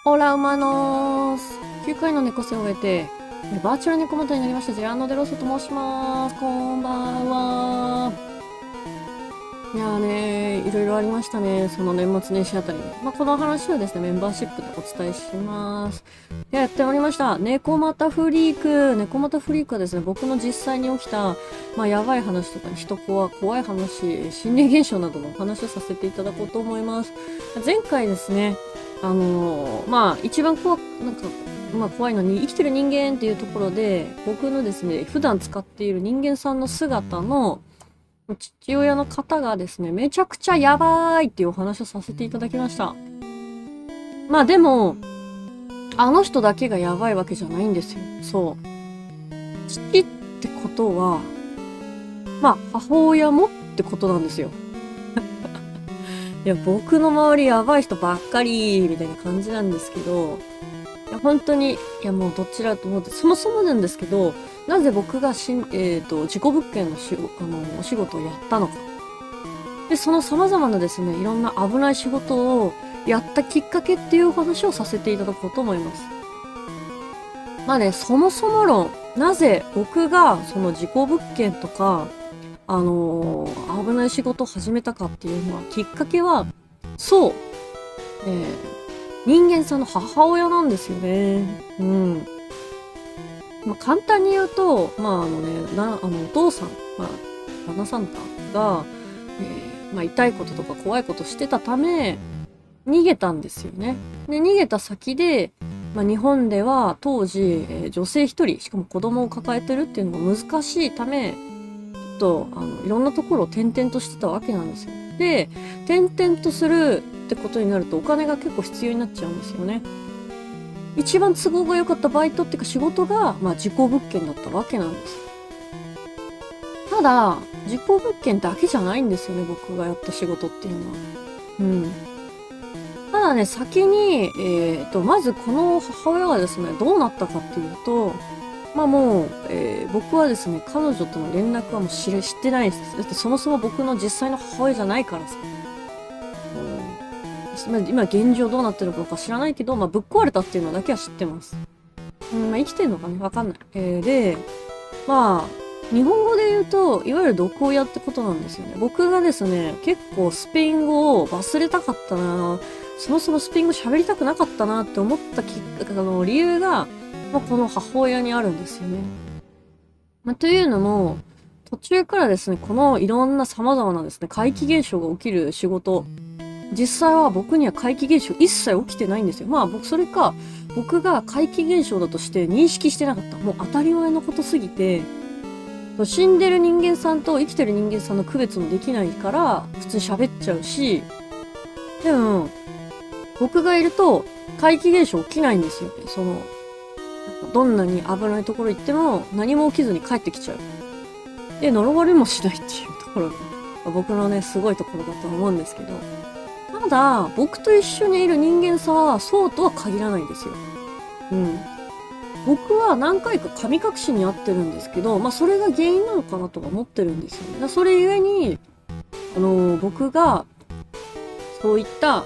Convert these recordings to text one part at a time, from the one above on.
オラウマノース。9回の猫背を終えて、バーチャル猫元になりました。ジェランドデロスと申します。こんばんは。いやーねー、いろいろありましたね。その年末年始あたりに。この話はですね、メンバーシップでお伝えします。やっておりました。猫股フリーク。猫股フリークはですね、僕の実際に起きた、やばい話とか、怖い話、心理現象などのお話をさせていただこうと思います。前回ですね、一番怖いのに生きてる人間っていうところで、僕のですね、普段使っている人間さんの姿の父親の方がですね、めちゃくちゃやばいっていうお話をさせていただきました。でも、あの人だけがやばいわけじゃないんですよ。そう。父ってことは、母親もってことなんですよ。いや、僕の周りやばい人ばっかり、みたいな感じなんですけど、いや、本当に、いや、もうどちらと思って、そもそもなんですけど、なぜ僕が事故物件のお仕事をやったのか。で、その様々なですね、いろんな危ない仕事をやったきっかけっていうお話をさせていただこうと思います。そもそも論、なぜ僕がその事故物件とか、危ない仕事を始めたかっていうのは、きっかけは、そう、えー、人間さんの母親なんですよね。うん。簡単に言うと、お父さん、旦那さんが、痛いこととか怖いことしてたため、逃げたんですよね。で、逃げた先で、日本では当時、女性一人、しかも子供を抱えてるっていうのが難しいため、いろんなところを転々としてたわけなんですよ。で、転々とするってことになるとお金が結構必要になっちゃうんですよね。一番都合が良かったバイトっていうか仕事が、事故物件だったわけなんです。ただ、事故物件だけじゃないんですよね、僕がやった仕事っていうのは。うん。ただね、先に、まずこの母親がですね、どうなったかっていうと、僕はですね、彼女との連絡はもう知ってないです。だってそもそも僕の実際の母親じゃないからさ。今現状どうなってるのか知らないけど、ぶっ壊れたっていうのだけは知ってます。生きてるのかねわかんない。で、日本語で言うと、いわゆる毒親ってことなんですよね。僕がですね、結構スペイン語を忘れたかったな、そもそもスペイン語喋りたくなかったなって思った理由が、この母親にあるんですよね。というのも、途中からですね、このいろんな様々なですね、怪奇現象が起きる仕事、実際は僕には怪奇現象一切起きてないんですよ。僕が怪奇現象だとして認識してなかった。もう当たり前のことすぎて、死んでる人間さんと生きてる人間さんの区別もできないから、普通に喋っちゃうし、でも、僕がいると、怪奇現象起きないんですよね。どんなに危ないところ行っても、何も起きずに帰ってきちゃう。で、呪われもしないっていうところが、僕のね、すごいところだと思うんですけど、ただ、僕と一緒にいる人間さは、そうとは限らないんですよ。うん。僕は何回か神隠しにあってるんですけど、それが原因なのかなとか思ってるんですよね。それゆえに、僕が、そういった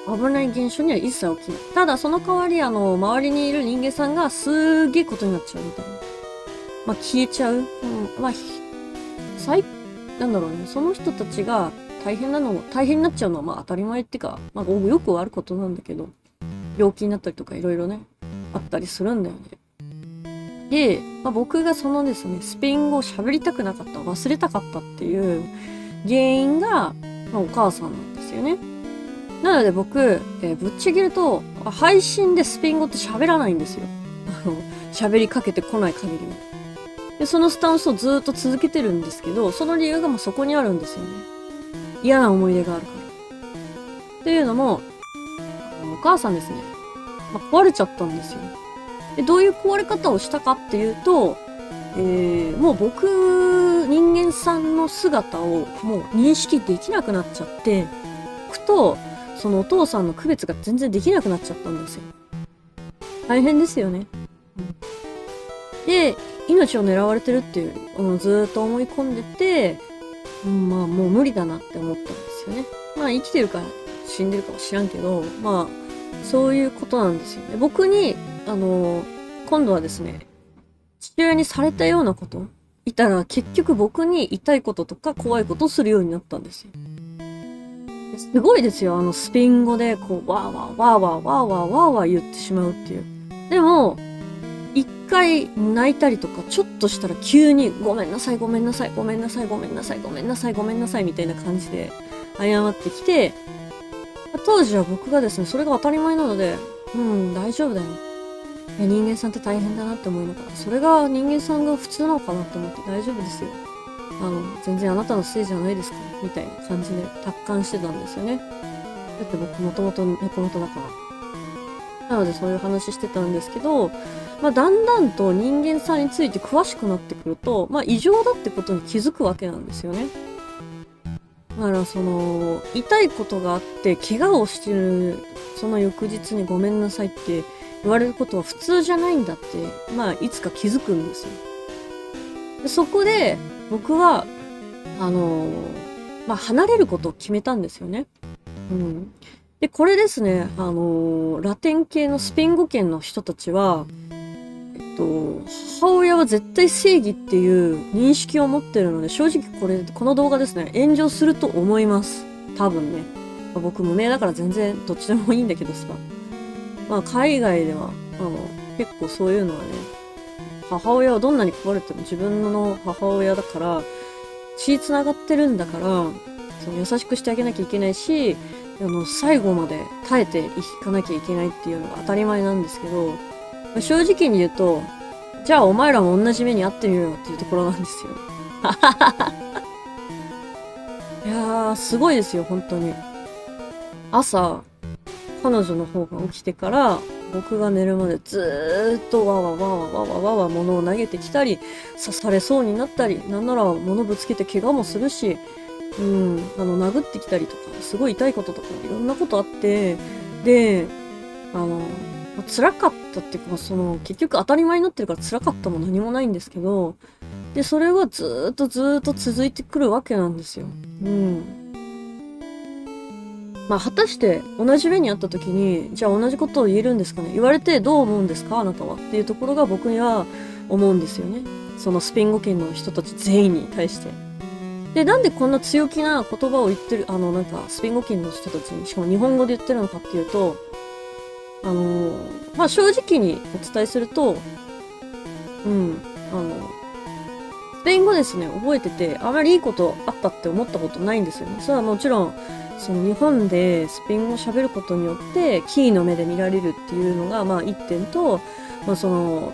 危ない現象には一切起きない。ただ、その代わり、周りにいる人間さんがすーげーことになっちゃうみたいな。消えちゃう。うん。なんだろうね。その人たちが大変になっちゃうのは当たり前っていうか、よくあることなんだけど、病気になったりとかいろいろね、あったりするんだよね。で、僕がそのですね、スペイン語を喋りたくなかった、忘れたかったっていう原因が、お母さんなんですよね。なので僕、ぶっちぎると、配信でスペイン語って喋らないんですよ。喋りかけてこない限りは。で、そのスタンスをずーっと続けてるんですけど、その理由がそこにあるんですよね。嫌な思い出があるから。っていうのも、お母さんですね。壊れちゃったんですよ。で、どういう壊れ方をしたかっていうと、もう人間さんの姿をもう認識できなくなっちゃって、僕と、そのお父さんの区別が全然できなくなっちゃったんですよ。大変ですよね。で、命を狙われてるっていう、ずーっと思い込んでて、もう無理だなって思ったんですよね。生きてるか死んでるかは知らんけど、そういうことなんですよね。僕に、今度はですね、父親にされたようなこといたら、結局僕に痛いこととか怖いことをするようになったんですよ。すごいですよ。スペイン語で、こう、わーわー、わーわー、わーわー、わーわー言ってしまうっていう。でも、一回泣いたりとか、ちょっとしたら急に、ごめんなさい、ごめんなさい、ごめんなさい、ごめんなさい、ごめんなさい、ごめんなさい、みたいな感じで謝ってきて、当時は僕がですね、それが当たり前なので、大丈夫だよ。いや、人間さんって大変だなって思いながら、それが人間さんが普通なのかなって思って大丈夫ですよ。全然あなたのせいじゃないですから、みたいな感じで達観してたんですよね。だって僕もともと猫元だから。なのでそういう話してたんですけど、だんだんと人間さんについて詳しくなってくると、異常だってことに気づくわけなんですよね。だから痛いことがあって、怪我をしてる、その翌日にごめんなさいって言われることは普通じゃないんだって、いつか気づくんですよ。でそこで、僕は、離れることを決めたんですよね。で、これですね、ラテン系のスペイン語圏の人たちは、母親は絶対正義っていう認識を持ってるので、正直この動画ですね、炎上すると思います。多分ね。僕無名だから全然どっちでもいいんだけどさ。海外では、結構そういうのはね、母親はどんなに壊れても自分の母親だから、血繋がってるんだから、優しくしてあげなきゃいけないし、最後まで耐えていかなきゃいけないっていうのが当たり前なんですけど、正直に言うと、じゃあお前らも同じ目に遭ってみろよっていうところなんですよ。いやー、すごいですよ、本当に。朝、彼女の方が起きてから、僕が寝るまでずーっとわわわわわわわわ物を投げてきたり、刺されそうになったり、なんなら物ぶつけて怪我もするし、殴ってきたりとか、すごい痛いこととか、いろんなことあって、で、辛かったっていうか、結局当たり前になってるから辛かったも何もないんですけど、で、それはずーっと続いてくるわけなんですよ。果たして同じ目にあった時に、じゃあ同じことを言えるんですかね、言われてどう思うんですかあなたはっていうところが僕には思うんですよね。そのスペイン語圏の人たち全員に対して。で、なんでこんな強気な言葉を言ってる、スペイン語圏の人たちに、しかも日本語で言ってるのかっていうと、正直にお伝えすると、スペイン語ですね、覚えてて、あまりいいことあったって思ったことないんですよね。それはもちろん、日本でスペイン語を喋ることによって、キーの目で見られるっていうのが、一点と、そ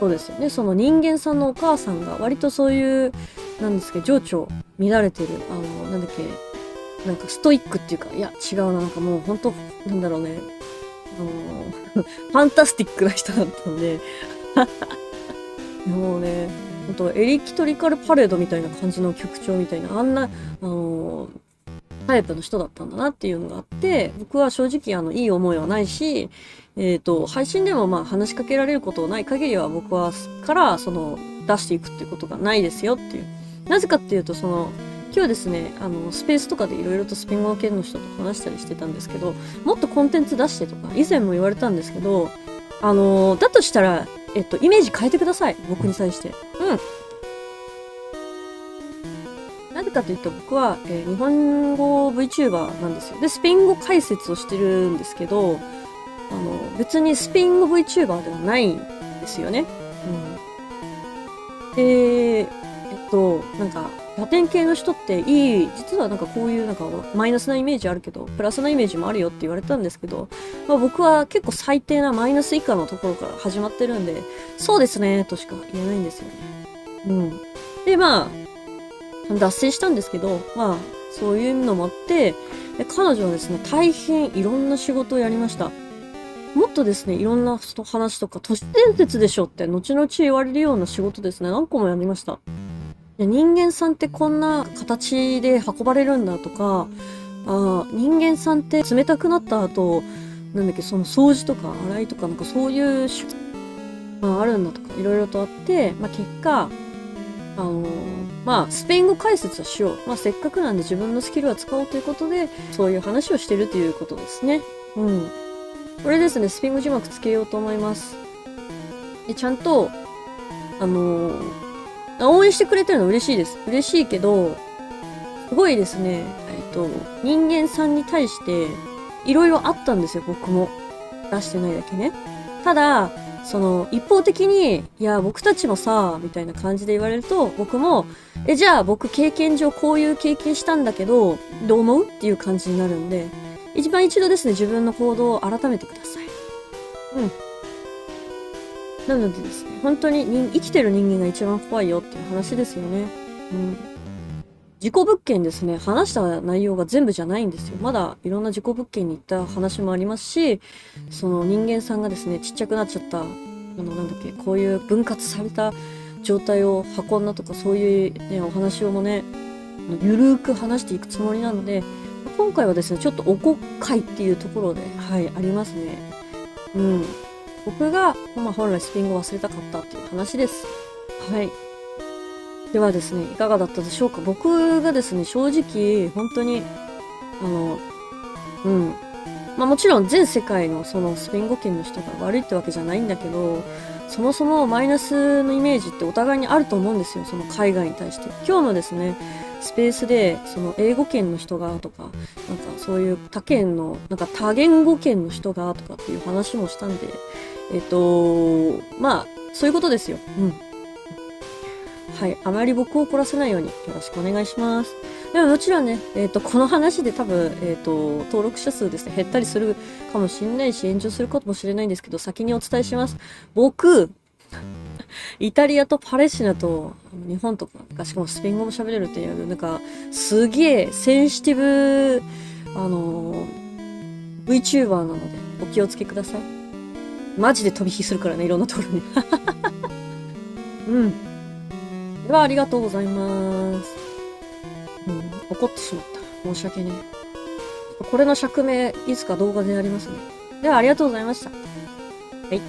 うですよね。人間さんのお母さんが割とそういう、なんですけど、情緒乱れてる、なんだっけ、なんかストイックっていうか、いや、違うな、なんかもう本当なんだろうね、ファンタスティックな人だったので、もうね、ほんとエレキトリカルパレードみたいな感じの曲調みたいな、あんな、タイプの人だったんだなっていうのがあって、僕は正直いい思いはないし、配信でも話しかけられることない限りは僕はから出していくっていうことがないですよっていう。なぜかっていうと今日ですね、スペースとかでいろいろとスペイン語圏の人と話したりしてたんですけど、もっとコンテンツ出してとか、以前も言われたんですけど、だとしたら、イメージ変えてください。僕に対して。なぜかというと、僕は、日本語 VTuber なんですよ。で、スペイン語解説をしてるんですけど、別にスペイン語 VTuber ではないんですよね。で、なんか、ラテン系の人って実はなんかこういうなんかマイナスなイメージあるけど、プラスなイメージもあるよって言われたんですけど、僕は結構最低なマイナス以下のところから始まってるんで、そうですね、としか言えないんですよね。で、脱線したんですけど、そういうのもあって、で彼女はですね、大変いろんな仕事をやりました。もっとですね、いろんな話とか、都市伝説でしょって後々言われるような仕事ですね、何個もやりました。人間さんってこんな形で運ばれるんだとか、人間さんって冷たくなった後、なんだっけ、掃除とか洗いとかなんかそういうあるんだとか、いろいろとあって、結果、スペイン語解説はしよう。せっかくなんで自分のスキルは使おうということで、そういう話をしてるということですね。これですね、スペイン語字幕つけようと思います。で、ちゃんと、応援してくれてるの嬉しいです。嬉しいけど、すごいですね、人間さんに対して、いろいろあったんですよ、僕も。出してないだけね。ただ、一方的に、いや、僕たちもさ、みたいな感じで言われると、僕も、じゃあ僕経験上こういう経験したんだけど、どう思うっていう感じになるんで、一番一度ですね、自分の行動を改めてください。うん。なのでですね、本当に生きてる人間が一番怖いよっていう話ですよね。うん。事故物件ですね、話した内容が全部じゃないんですよ。まだいろんな事故物件に行った話もありますし、その人間さんがですね、ちっちゃくなっちゃった、なんだっけ、こういう分割された状態を運んだとか、そういうね、お話をもね、ゆるーく話していくつもりなので、今回はですね、ちょっとおこっかいっていうところで、はい、ありますね。うん。僕が、本来スペイン語を忘れたかったっていう話です。はい。ではですね、いかがだったでしょうか。僕がですね、正直、本当に、うん。もちろん全世界のそのスペイン語圏の人が悪いってわけじゃないんだけど、そもそもマイナスのイメージってお互いにあると思うんですよ。その海外に対して。今日もですね、スペースで、その英語圏の人がとか、なんかそういう他県の、なんか多言語圏の人がとかっていう話もしたんで、そういうことですよ。うん。はい。あまり僕を怒らせないようによろしくお願いします。でももちろんね、この話で多分、登録者数ですね、減ったりするかもしれないし、炎上するかもしれないんですけど、先にお伝えします。僕、イタリアとパレスチナと日本とか、しかもスペイン語も喋れるっていう、なんか、すげえセンシティブ、VTuber なので、お気をつけください。マジで飛び火するからね、いろんなところに。うん。では、ありがとうございます。うん、怒ってしまった。申し訳ねえ。これの釈明、いつか動画でやりますね。では、ありがとうございました。はい。